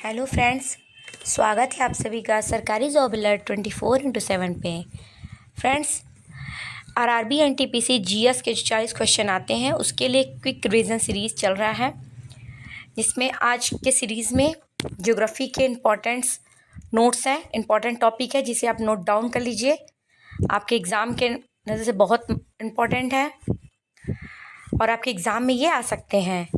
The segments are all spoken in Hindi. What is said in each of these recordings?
हेलो फ्रेंड्स, स्वागत है आप सभी का सरकारी जॉब अलर्ट 24/7 पे। फ्रेंड्स, आरआरबी एनटीपीसी जीएस के 40 क्वेश्चन आते हैं, उसके लिए क्विक रिवीजन सीरीज़ चल रहा है, जिसमें आज के सीरीज़ में ज्योग्राफी के इम्पोर्टेंट्स नोट्स हैं, इम्पॉर्टेंट टॉपिक है जिसे आप नोट डाउन कर लीजिए, आपके एग्ज़ाम के नज़र से बहुत इम्पॉर्टेंट है और आपके एग्ज़ाम में ये आ सकते हैं।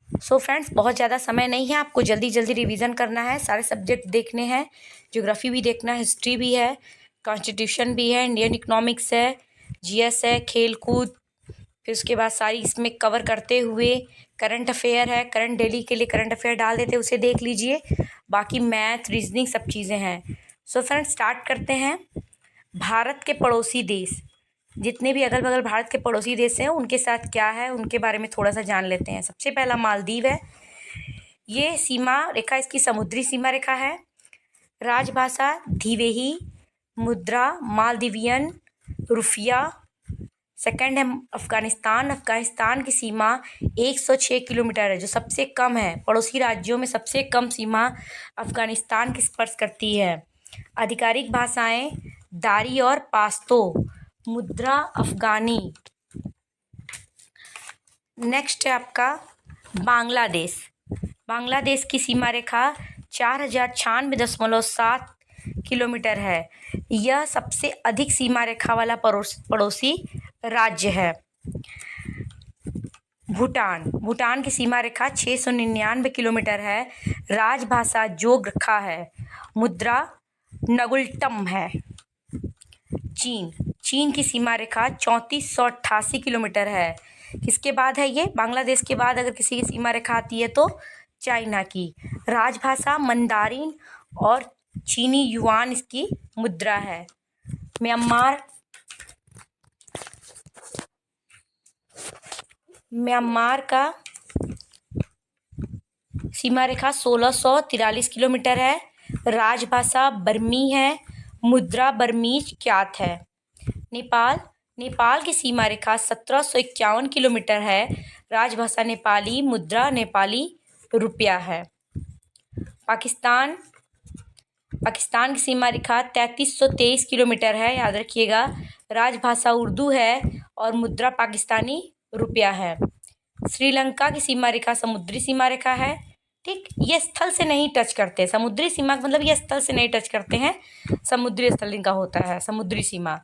सो फ्रेंड्स, बहुत ज़्यादा समय नहीं है, आपको जल्दी जल्दी रिवीजन करना है, सारे सब्जेक्ट देखने हैं, ज्योग्राफी भी देखना है, हिस्ट्री भी है, कॉन्स्टिट्यूशन भी है, इंडियन इकोनॉमिक्स है, जीएस है, खेल कूद, फिर उसके बाद सारी इसमें कवर करते हुए करंट अफेयर है, करंट डेली के लिए करंट अफेयर डाल देते हैं, उसे देख लीजिए, बाकी मैथ रीजनिंग सब चीज़ें हैं। सो फ्रेंड्स, स्टार्ट करते हैं। भारत के पड़ोसी देश, जितने भी अगल बगल भारत के पड़ोसी देश हैं उनके साथ क्या है, उनके बारे में थोड़ा सा जान लेते हैं। सबसे पहला मालदीव है। ये सीमा रेखा इसकी समुद्री सीमा रेखा है। राजभाषा दिवेही, मुद्रा मालदीवियन रुपया। सेकंड है अफ़गानिस्तान। अफ़गानिस्तान की सीमा 106 किलोमीटर है, जो सबसे कम है। पड़ोसी राज्यों में सबसे कम सीमा अफ़गानिस्तान की स्पर्श करती है। आधिकारिक भाषाएं दारी और पाश्तो। मुद्रा अफ़गानी। नेक्स्ट है आपका बांग्लादेश। बांग्लादेश की सीमा रेखा 4096.7 किलोमीटर है। यह सबसे अधिक सीमा रेखा वाला पड़ोसी राज्य है। भूटान की सीमा रेखा 699 किलोमीटर है। राजभाषा जोग्रखा है। मुद्रा नगुल्टम है। चीन की सीमा रेखा 3488 किलोमीटर है। किसके बाद है ये? बांग्लादेश के बाद अगर किसी की सीमा रेखा आती है तो चाइना की। राजभाषा मंदारिन और चीनी युआन इसकी मुद्रा है। म्यांमार का सीमा रेखा 1643 किलोमीटर है। राजभाषा बर्मी है। मुद्रा बर्मीज क्यात है। नेपाल की सीमा रेखा 1751 किलोमीटर है। राजभाषा नेपाली। मुद्रा नेपाली रुपया है। पाकिस्तान की सीमा रेखा 3323 किलोमीटर है, याद रखिएगा। राजभाषा उर्दू है और मुद्रा पाकिस्तानी रुपया है। श्रीलंका की सीमा रेखा समुद्री सीमा रेखा है। ठीक, ये स्थल से नहीं टच करते। समुद्री सीमा मतलब ये स्थल से नहीं टच करते हैं, समुद्री स्थल इनका होता है समुद्री सीमा।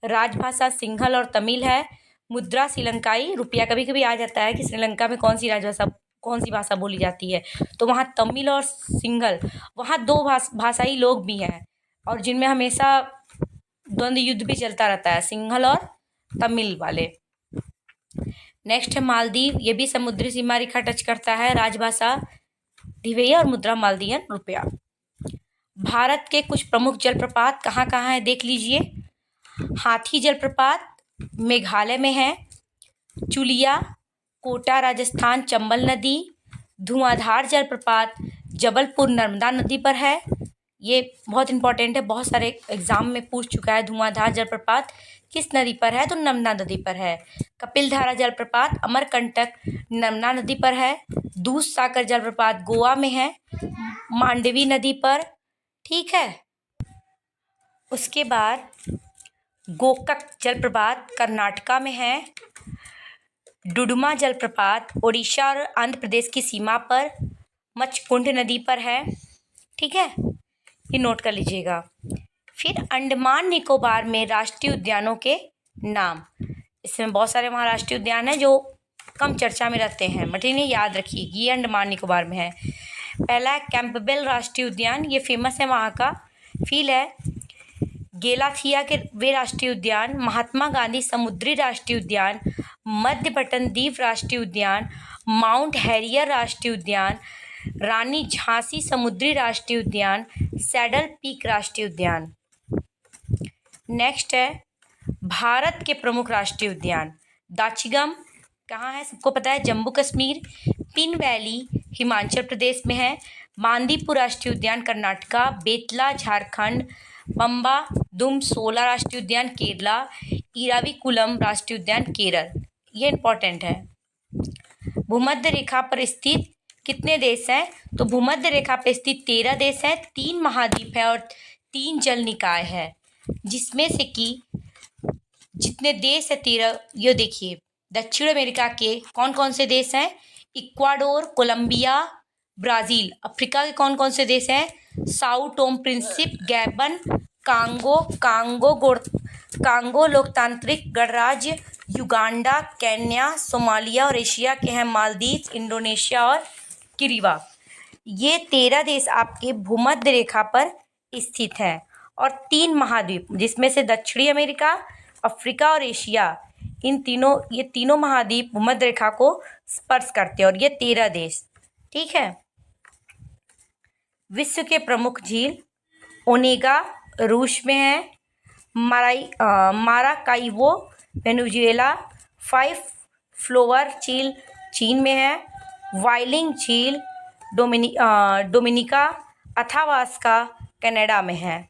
राजभाषा सिंहल और तमिल है। मुद्रा श्रीलंकाई रुपया। कभी कभी आ जाता है कि श्रीलंका में कौन सी भाषा बोली जाती है, तो वहाँ तमिल और सिंहल, वहाँ दो भाषाई लोग भी हैं और जिनमें हमेशा द्वंद्व युद्ध भी चलता रहता है, सिंहल और तमिल वाले। नेक्स्ट है मालदीव। ये भी समुद्री सीमा रेखा टच करता है। राजभाषा दिवेही और मुद्रा मालदीयन रुपया। भारत के कुछ प्रमुख जलप्रपात कहाँ कहाँ है देख लीजिए। हाथी जलप्रपात मेघालय में है। चुलिया कोटा राजस्थान चंबल नदी। धुआंधार जलप्रपात जबलपुर नर्मदा नदी पर है। ये बहुत इंपॉर्टेंट है, बहुत सारे एग्जाम में पूछ चुका है। धुआंधार जलप्रपात किस नदी पर है? तो नर्मदा नदी पर है। कपिलधारा जलप्रपात अमरकंटक नर्मदा नदी पर है। दूध सागर जलप्रपात गोवा में है, मांडवी नदी पर। ठीक है, उसके बाद गोकक जलप्रपात कर्नाटका में है। डुडुमा जलप्रपात ओडिशा और आंध्र प्रदेश की सीमा पर मचकुंड नदी पर है। ठीक है, ये नोट कर लीजिएगा। फिर अंडमान निकोबार में राष्ट्रीय उद्यानों के नाम। इसमें बहुत सारे वहाँ राष्ट्रीय उद्यान हैं जो कम चर्चा में रहते हैं, बट इन्हें याद रखिए। ये अंडमान निकोबार में है। पहला है कैंपबेल राष्ट्रीय उद्यान, ये फेमस है वहाँ का। फील है गेलाथिया के वे राष्ट्रीय उद्यान। महात्मा गांधी समुद्री राष्ट्रीय उद्यान। मध्य बटन द्वीप राष्ट्रीय उद्यान। माउंट हैरियर राष्ट्रीय उद्यान। रानी झांसी समुद्री राष्ट्रीय उद्यान। सैडल पीक राष्ट्रीय उद्यान। नेक्स्ट है भारत के प्रमुख राष्ट्रीय उद्यान। दाचिगम कहाँ है? सबको पता है, जम्मू कश्मीर। पिन वैली हिमाचल प्रदेश में है। बांदीपुर राष्ट्रीय उद्यान कर्नाटका। बेतला झारखंड। पंबा दुम सोला राष्ट्रीय उद्यान केरला। इराविकुलम राष्ट्रीय उद्यान केरल। ये इंपॉर्टेंट है। भूमध्य रेखा पर स्थित कितने देश हैं? तो भूमध्य रेखा पे स्थित 13 देश हैं, 3 महाद्वीप है और 3 जल निकाय है, जिसमें से कि जितने देश है 13, ये देखिए दक्षिण अमेरिका के कौन कौन से देश हैं? Ecuador, Colombia, Brazil. अफ्रीका के कौन कौन से देश हैं? साउ टोम प्रिंसिप, गैबन, कांगो लोकतांत्रिक गणराज्य, युगांडा, केन्या, सोमालिया और एशिया के हैं मालदीव, इंडोनेशिया और किरीवा। ये 13 देश आपके भूमध्य रेखा पर स्थित हैं और 3 महाद्वीप, जिसमें से दक्षिणी अमेरिका, अफ्रीका और एशिया, ये तीनों महाद्वीप भूमध्य रेखा को स्पर्श करते हैं और ये 13 देश। ठीक है। विश्व के प्रमुख झील: ओनेगा रूस में है, माराकाइबो वेनेजुएला, फाइव फ्लोवर झील चीन में है, वाइलिंग झील डोमिनिका, अथावास्का कनाडा में है।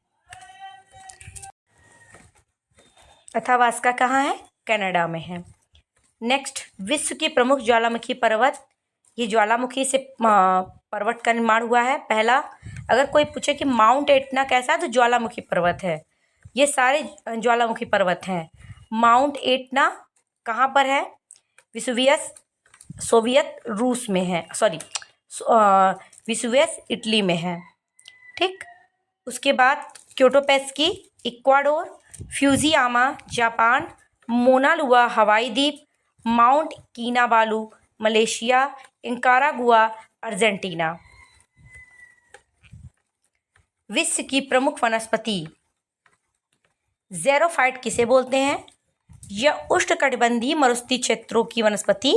अथावास्का कहाँ है? कनाडा में है। नेक्स्ट, विश्व के प्रमुख ज्वालामुखी पर्वत। ये ज्वालामुखी से पर्वत का निर्माण हुआ है। पहला, अगर कोई पूछे कि माउंट एटना कैसा है, तो ज्वालामुखी पर्वत है। ये सारे ज्वालामुखी पर्वत हैं। माउंट एटना कहाँ पर है? सोवियत रूस में है, विसुवियस इटली में है। ठीक। उसके बाद क्योटोपेस्की इक्वाडोर, फ्यूजियामा जापान, मोनालुआ हवाई द्वीप, माउंट किनाबालू मलेशिया, इंकारागुआ अर्जेंटीना। विश्व की प्रमुख वनस्पति। ज़ेरोफाइट किसे बोलते हैं? यह उष्णकटिबंधीय मरुस्थलीय क्षेत्रों की वनस्पति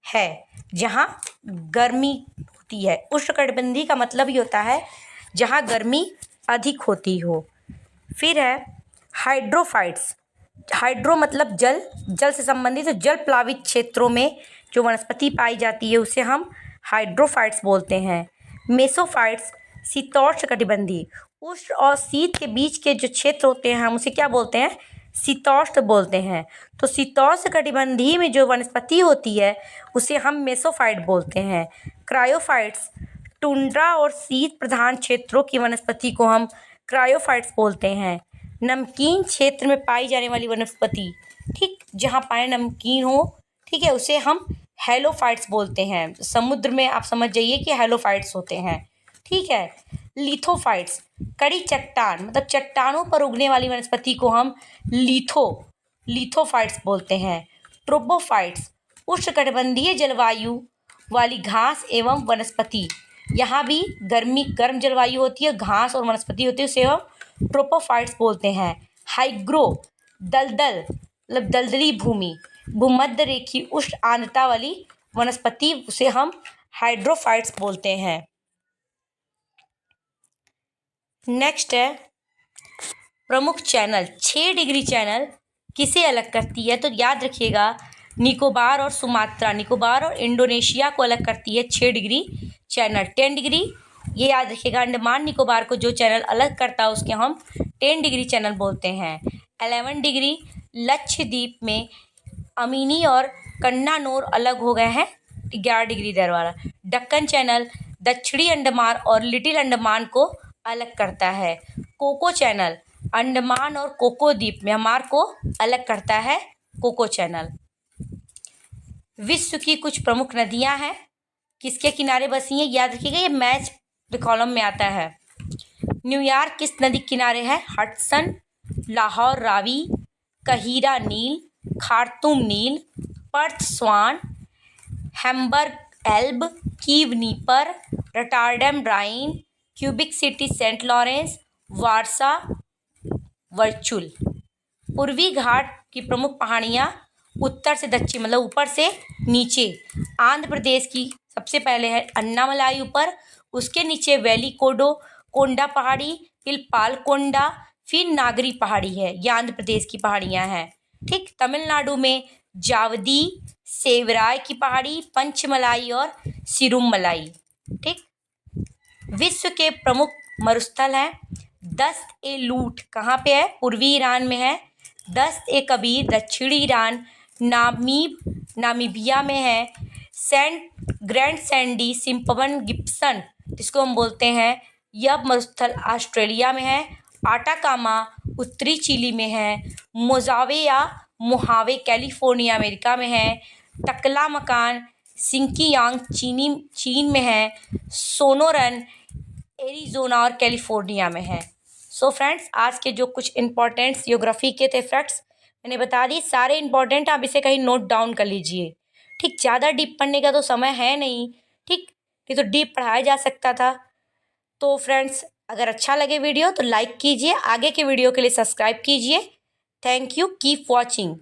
है जहाँ गर्मी होती है। उष्णकटिबंधीय का मतलब ही होता है जहाँ गर्मी अधिक होती हो। फिर है हाइड्रोफाइट्स। हाइड्रो मतलब जल, जल से संबंधित, तो जल प्लावित क्षेत्रों में जो वनस्पति पाई जाती है उसे हम हाइड्रोफाइट्स बोलते हैं। मेसोफाइट्स शीतोष्णकटिबंधीय, उष्ण और शीत के बीच के जो क्षेत्र होते हैं हम उसे क्या बोलते हैं? शीतोष्ण बोलते हैं। तो शीतोष्णकटिबंधीय में जो वनस्पति होती है उसे हम मेसोफाइट बोलते हैं। क्रायोफाइट्स, टुंड्रा और शीत प्रधान क्षेत्रों की वनस्पति को हम क्रायोफाइट्स बोलते हैं। नमकीन क्षेत्र में पाई जाने वाली वनस्पति, ठीक, जहाँ पानी नमकीन हो, ठीक है, उसे हम हेलोफाइट्स बोलते हैं। समुद्र में आप समझ जाइए कि हेलोफाइट्स होते हैं। ठीक है। लिथोफाइट्स, कड़ी चट्टान मतलब चट्टानों पर उगने वाली वनस्पति को हम लिथोफाइट्स बोलते हैं। ट्रोपोफाइट्स, उष्णकटिबंधीय जलवायु वाली घास एवं वनस्पति। यहाँ भी गर्म जलवायु होती है, घास और वनस्पति होती है, उसे हम ट्रोपोफाइट्स बोलते हैं। हाइग्रो, दलदल मतलब दलदली भूमि, भूमध्य रेखीय उष्ण आर्द्रता वाली वनस्पति, उसे हम हाइड्रोफाइट्स बोलते हैं। नेक्स्ट है प्रमुख चैनल। 6 डिग्री चैनल किसे अलग करती है? तो याद रखिएगा, निकोबार और सुमात्रा, निकोबार और इंडोनेशिया को अलग करती है 6 डिग्री चैनल। 10 डिग्री, ये याद रखिएगा, अंडमान निकोबार को जो चैनल अलग करता है उसके हम 10 डिग्री चैनल बोलते हैं। 11 डिग्री, लक्षद्वीप में अमिनी और कन्नानौर अलग हो गए हैं 11 डिग्री दर वाला। दक्कन चैनल दक्षिणी अंडमान और लिटिल अंडमान को अलग करता है। कोको चैनल अंडमान और कोको द्वीप म्यांमार को अलग करता है कोको चैनल। विश्व की कुछ प्रमुख नदियां हैं, किसके किनारे बसी हैं? याद रखिएगा, ये मैच कॉलम में आता है। न्यूयॉर्क किस नदी किनारे है? हडसन, लाहौर रावी, कहीरा नील, खार्तूम नील, पर्थ स्वान, हैम्बर्ग एल्ब, कीव नीपर, रटारडैम राइन, क्यूबिक सिटी सेंट लॉरेंस, वारसा वर्चुल। पूर्वी घाट की प्रमुख पहाड़ियाँ उत्तर से दक्षिण मतलब ऊपर से नीचे। आंध्र प्रदेश की सबसे पहले है अन्नामलाई ऊपर, उसके नीचे वैली कोंडा पहाड़ी, फिर पालकोंडा, फिर नागरी पहाड़ी है। ये आंध्र प्रदेश की पहाड़ियाँ हैं। ठीक। तमिलनाडु में जावदी, सेवराय की पहाड़ी, पंचमलाई और सिरुमलाई। ठीक। विश्व के प्रमुख मरुस्थल हैं। दस्त-ए-लूट कहाँ पे है? पूर्वी ईरान में है। दस्त-ए-कबीर दक्षिणी ईरान नामीबिया में है। सेंट ग्रैंड सैंडी सिम्पवन गिब्सन जिसको हम बोलते हैं, यह मरुस्थल ऑस्ट्रेलिया में है। आटाकामा उत्तरी चिली में है। मोजावे या मोहावे कैलिफोर्निया अमेरिका में है। टकलामकान सिंकियांग चीन में है। सोनोरन एरिज़ोना और कैलिफोर्निया में है। सो फ्रेंड्स, आज के जो कुछ इंपॉर्टेंट जियोग्राफी के थे फैक्ट्स मैंने बता दी, सारे इंपॉर्टेंट, आप इसे कहीं नोट डाउन कर लीजिए। ठीक, ज़्यादा डीप पढ़ने का तो समय है नहीं, ठीक, नहीं तो डीप पढ़ाया जा सकता था। तो फ्रेंड्स, अगर अच्छा लगे वीडियो तो लाइक कीजिए, आगे के वीडियो के लिए सब्सक्राइब कीजिए। Thank you, keep watching.